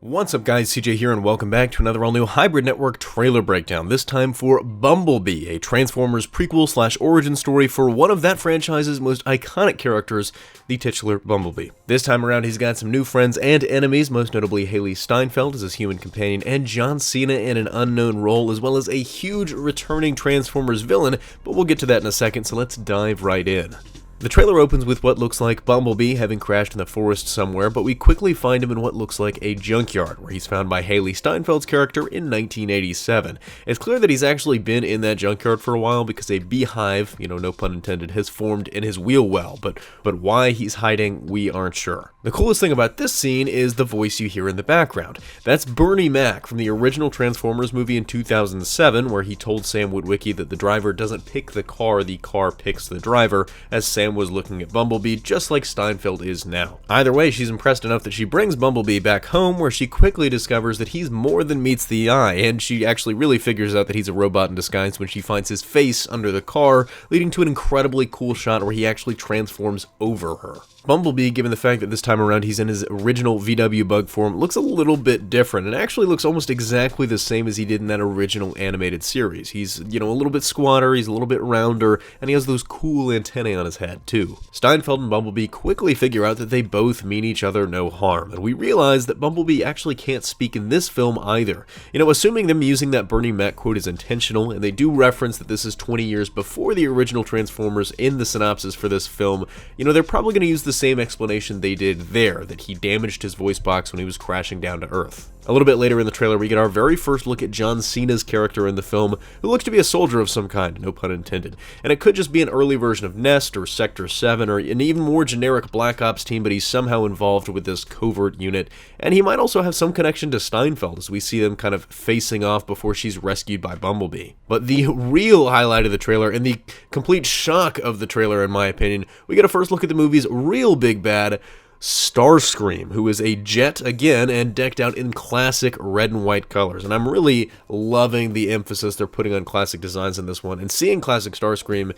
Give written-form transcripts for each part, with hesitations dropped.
What's up guys, CJ here and welcome back to another all-new Hybrid Network trailer breakdown, this time for Bumblebee, a Transformers prequel/origin story for one of that franchise's most iconic characters, the titular Bumblebee. This time around he's got some new friends and enemies, most notably Haley Steinfeld as his human companion and John Cena in an unknown role, as well as a huge returning Transformers villain, but we'll get to that in a second, so let's dive right in. The trailer opens with what looks like Bumblebee having crashed in the forest somewhere, but we quickly find him in what looks like a junkyard, where he's found by Haley Steinfeld's character in 1987. It's clear that he's actually been in that junkyard for a while because a beehive, no pun intended, has formed in his wheel well, but why he's hiding, we aren't sure. The coolest thing about this scene is the voice you hear in the background. That's Bernie Mac from the original Transformers movie in 2007, where he told Sam Witwicky that the driver doesn't pick the car picks the driver, as Sam was looking at Bumblebee just like Steinfeld is now. Either way, she's impressed enough that she brings Bumblebee back home, where she quickly discovers that he's more than meets the eye, and she actually really figures out that he's a robot in disguise when she finds his face under the car, leading to an incredibly cool shot where he actually transforms over her. Bumblebee, given the fact that this time around he's in his original VW bug form, looks a little bit different and actually looks almost exactly the same as he did in that original animated series. He's, a little bit squatter, he's a little bit rounder, and he has those cool antennae on his head too. Steinfeld and Bumblebee quickly figure out that they both mean each other no harm, and we realize that Bumblebee actually can't speak in this film either. Assuming them using that Bernie Mac quote is intentional, and they do reference that this is 20 years before the original Transformers in the synopsis for this film, they're probably going to use the same explanation they did there, that he damaged his voice box when he was crashing down to Earth. A little bit later in the trailer, we get our very first look at John Cena's character in the film, who looks to be a soldier of some kind, no pun intended. And it could just be an early version of Nest or Sector 7 or an even more generic Black Ops team, but he's somehow involved with this covert unit. And he might also have some connection to Steinfeld, as we see them kind of facing off before she's rescued by Bumblebee. But the real highlight of the trailer, and the complete shock of the trailer in my opinion, we get a first look at the movie's real big bad, Starscream, who is a jet again and decked out in classic red and white colors. And I'm really loving the emphasis they're putting on classic designs in this one, and seeing classic Starscream,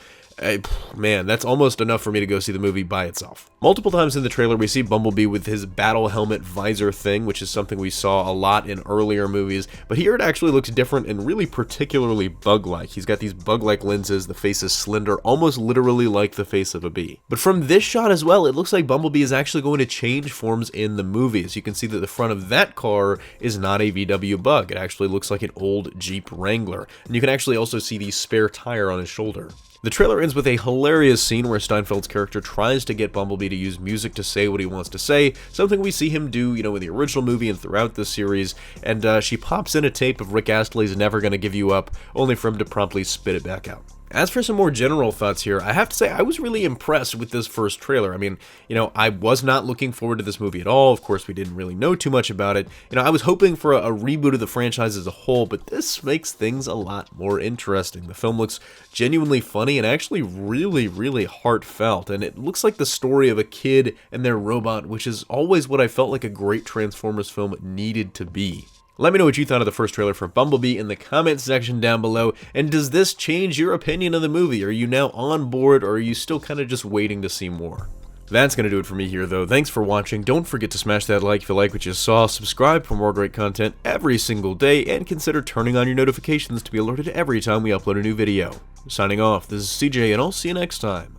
man, that's almost enough for me to go see the movie by itself. Multiple times in the trailer we see Bumblebee with his battle helmet visor thing, which is something we saw a lot in earlier movies, but here it actually looks different and really particularly bug-like. He's got these bug-like lenses, the face is slender, almost literally like the face of a bee. But from this shot as well, it looks like Bumblebee is actually going to change forms in the movie. As you can see that the front of that car is not a VW Bug. It actually looks like an old Jeep Wrangler. And you can actually also see the spare tire on his shoulder. The trailer ends with a hilarious scene where Steinfeld's character tries to get Bumblebee to use music to say what he wants to say, something we see him do, in the original movie and throughout this series, and she pops in a tape of Rick Astley's Never Gonna Give You Up, only for him to promptly spit it back out. As for some more general thoughts here, I have to say I was really impressed with this first trailer. I mean, I was not looking forward to this movie at all. Of course, we didn't really know too much about it. I was hoping for a reboot of the franchise as a whole, but this makes things a lot more interesting. The film looks genuinely funny and actually really, really heartfelt, and it looks like the story of a kid and their robot, which is always what I felt like a great Transformers film needed to be. Let me know what you thought of the first trailer for Bumblebee in the comments section down below, and does this change your opinion of the movie? Are you now on board, or are you still kind of just waiting to see more? That's going to do it for me here though. Thanks for watching. Don't forget to smash that like if you like what you saw, subscribe for more great content every single day, and consider turning on your notifications to be alerted every time we upload a new video. Signing off, this is CJ, and I'll see you next time.